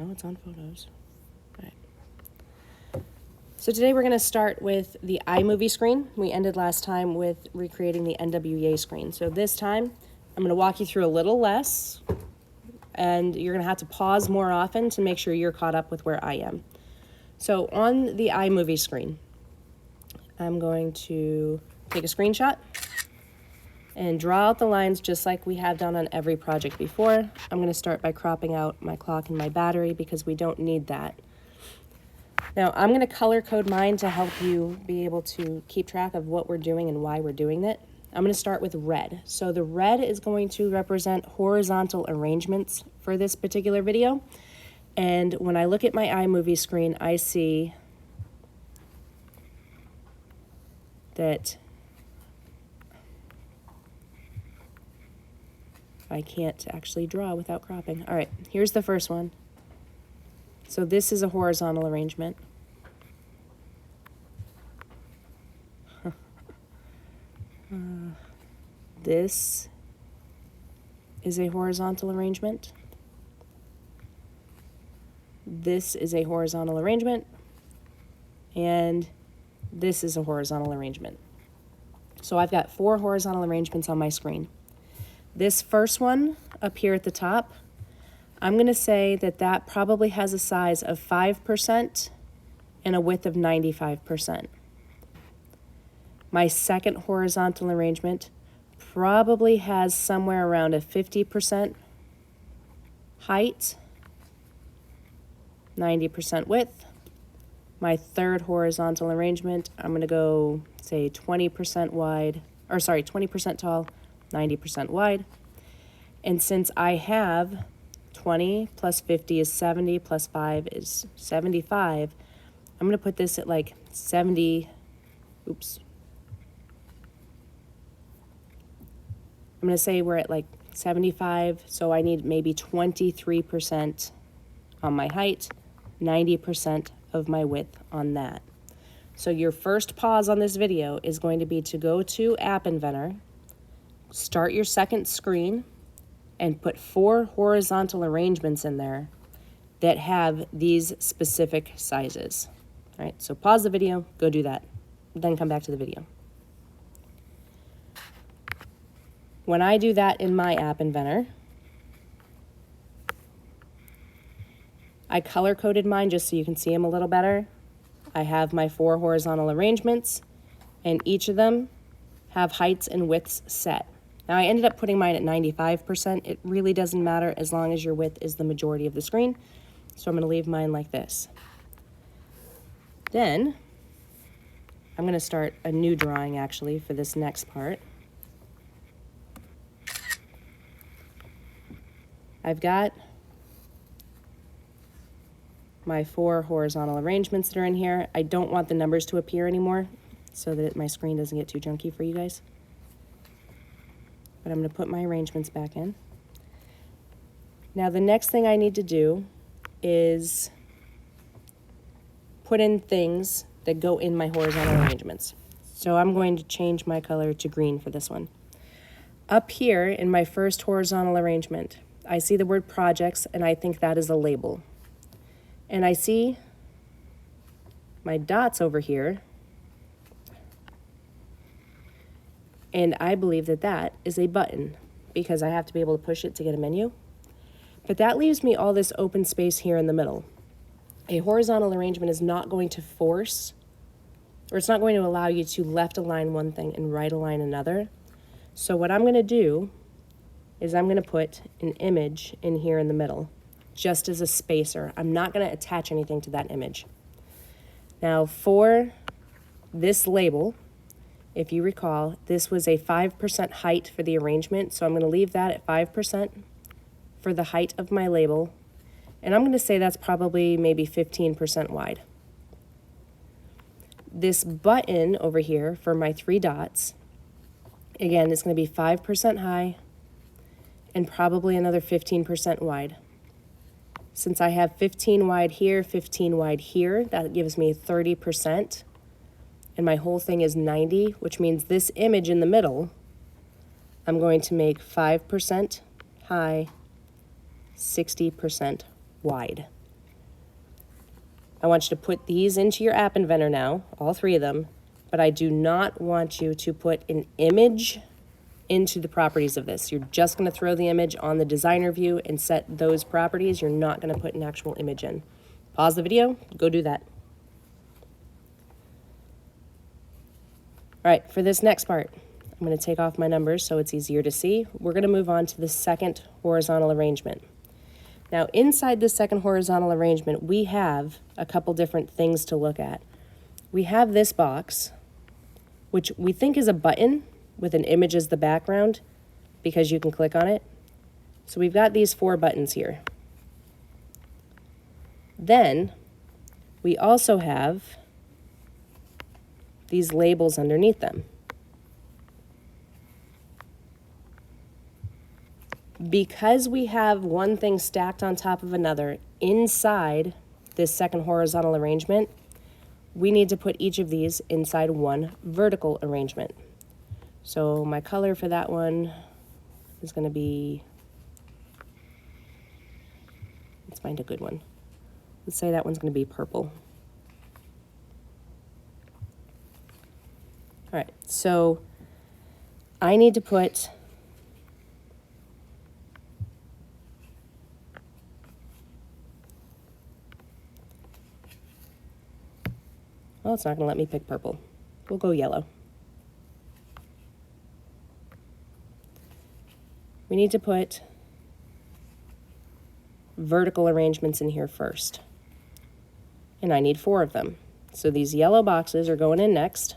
No, it's on photos. All right. So today we're going to start with the iMovie screen. We ended last time with recreating the NWA screen. So this time I'm going to walk you through a little less, and you're going to have to pause more often to make sure you're caught up with where I am. So on the iMovie screen, I'm going to take a screenshot and draw out the lines just like we have done on every project before. I'm going to start by cropping out my clock and my battery because we don't need that. Now I'm going to color code mine to help you be able to keep track of what we're doing and why we're doing it. I'm going to start with red. So the red is going to represent horizontal arrangements for this particular video. And when I look at my iMovie screen, I see that I can't actually draw without cropping. All right, here's the first one. So this is a horizontal arrangement. This is a horizontal arrangement. This is a horizontal arrangement. And this is a horizontal arrangement. So I've got 4 horizontal arrangements on my screen. This first one up here at the top, I'm going to say that that probably has a size of 5% and a width of 95%. My second horizontal arrangement probably has somewhere around a 50% height, 90% width. My third horizontal arrangement, I'm going to go say 20% wide, or sorry, 20% tall, 90% wide. And since I have 20 plus 50 is 70 plus 5 is 75, I'm going to put this at like 70, oops. I'm going to say we're at like 75, so I need maybe 23% on my height, 90% of my width on that. So your first pause on this video is going to be to go to App Inventor, start your second screen, and put 4 horizontal arrangements in there that have these specific sizes. All right, so pause the video, go do that, then come back to the video. When I do that in my App Inventor, I color-coded mine just so you can see them a little better. I have my 4 horizontal arrangements, and each of them have heights and widths set. Now, I ended up putting mine at 95%. It really doesn't matter as long as your width is the majority of the screen. So I'm going to leave mine like this. Then, I'm going to start a new drawing, actually, for this next part. I've got my 4 horizontal arrangements that are in here. I don't want the numbers to appear anymore so that my screen doesn't get too junky for you guys. But I'm going to put my arrangements back in. Now the next thing I need to do is put in things that go in my horizontal arrangements. So I'm going to change my color to green for this one. Up here in my first horizontal arrangement, I see the word projects, and I think that is a label. And I see my dots over here, and I believe that that is a button because I have to be able to push it to get a menu. But that leaves me all this open space here in the middle. A horizontal arrangement is not going to force, or it's not going to allow you to left align one thing and right align another. So what I'm going to do is I'm going to put an image in here in the middle, just as a spacer. I'm not going to attach anything to that image. Now for this label, if you recall, this was a 5% height for the arrangement, so I'm going to leave that at 5% for the height of my label, and I'm going to say that's probably maybe 15% wide. This button over here for my 3 dots, again, is going to be 5% high and probably another 15% wide. Since I have 15 wide here, 15 wide here, that gives me 30%. And my whole thing is 90, which means this image in the middle, I'm going to make 5% high, 60% wide. I want you to put these into your App Inventor now, all 3 of them, but I do not want you to put an image into the properties of this. You're just going to throw the image on the designer view and set those properties. You're not going to put an actual image in. Pause the video, go do that. All right, for this next part, I'm going to take off my numbers so it's easier to see. We're going to move on to the second horizontal arrangement. Now, inside this second horizontal arrangement, we have a couple different things to look at. We have this box, which we think is a button with an image as the background because you can click on it. So we've got these 4 buttons here. Then we also have these labels underneath them. Because we have one thing stacked on top of another inside this second horizontal arrangement, we need to put each of these inside one vertical arrangement. So my color for that one is going to be, let's find a good one. Let's say that one's going to be purple. All right, so I need to put well, it's not going to let me pick purple. We'll go yellow. We need to put vertical arrangements in here first. And I need 4 of them. So these yellow boxes are going in next.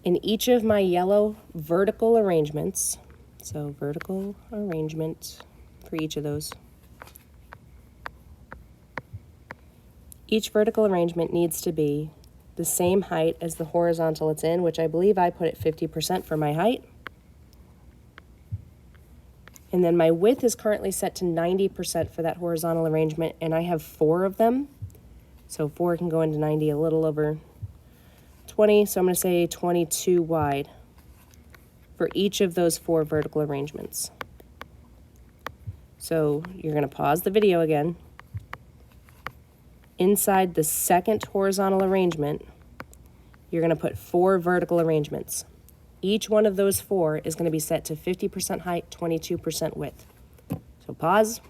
In each of my yellow vertical arrangements, so vertical arrangement for each of those, each vertical arrangement needs to be the same height as the horizontal it's in, which I believe I put at 50% for my height. And then my width is currently set to 90% for that horizontal arrangement, and I have 4 of them. So 4 can go into 90, a little over 20, so I'm going to say 22 wide for each of those 4 vertical arrangements. So you're going to pause the video again. Inside the second horizontal arrangement, you're going to put 4 vertical arrangements. Each one of those 4 is going to be set to 50% height, 22% width. So pause,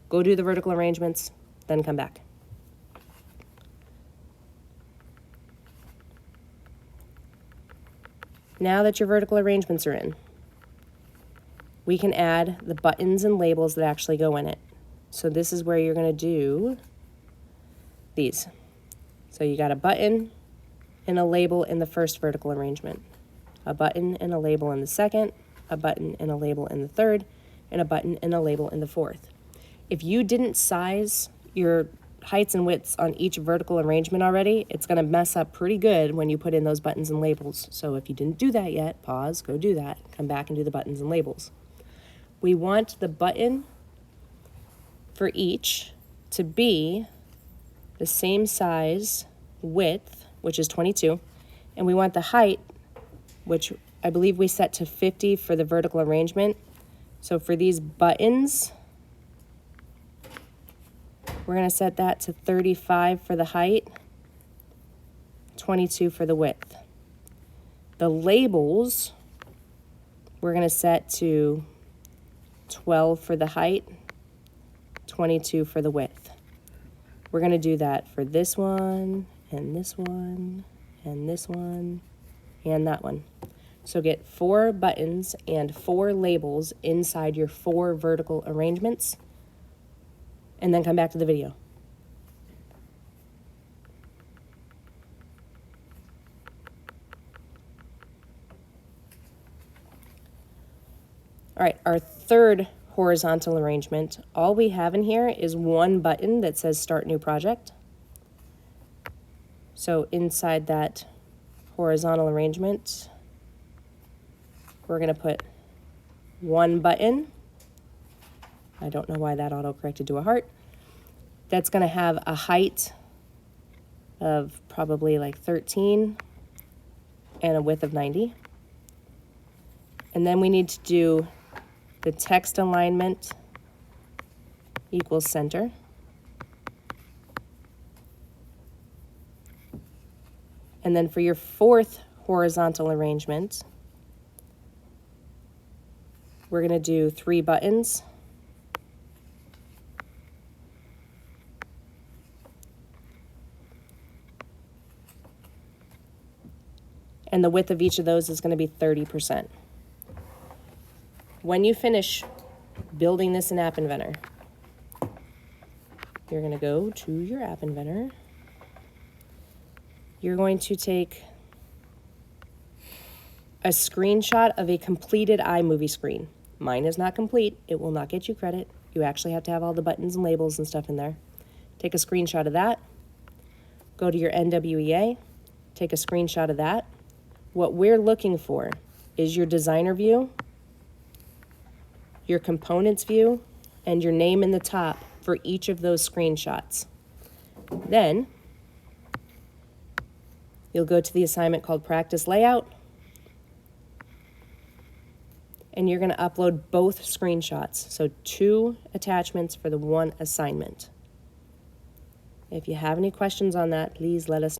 go do the vertical arrangements, then come back. Now that your vertical arrangements are in, we can add the buttons and labels that actually go in it. So this is where you're going to do these. So you got a button and a label in the first vertical arrangement, a button and a label in the second, a button and a label in the third, and a button and a label in the fourth. If you didn't size your heights and widths on each vertical arrangement already, it's going to mess up pretty good when you put in those buttons and labels. So if you didn't do that yet, pause, go do that, come back and do the buttons and labels. We want the button for each to be the same size width, which is 22, and we want the height, which I believe we set to 50 for the vertical arrangement. So for these buttons, we're going to set that to 35 for the height, 22 for the width. The labels, we're going to set to 12 for the height, 22 for the width. We're going to do that for this one, and this one, and this one, and that one. So get 4 buttons and 4 labels inside your 4 vertical arrangements, and then come back to the video. All right, our third horizontal arrangement, all we have in here is one button that says Start New Project. So inside that horizontal arrangement, we're going to put one button. I don't know why that auto-corrected to a heart. That's going to have a height of probably like 13 and a width of 90. And then we need to do the text alignment equals center. And then for your fourth horizontal arrangement, we're going to do 3 buttons. And the width of each of those is going to be 30%. When you finish building this in App Inventor, you're going to go to your App Inventor. You're going to take a screenshot of a completed iMovie screen. Mine is not complete. It will not get you credit. You actually have to have all the buttons and labels and stuff in there. Take a screenshot of that. Go to your NWEA. Take a screenshot of that. What we're looking for is your designer view, your components view, and your name in the top for each of those screenshots. Then you'll go to the assignment called Practice Layout, and you're going to upload both screenshots, so 2 attachments for the 1 assignment. If you have any questions on that, please let us know.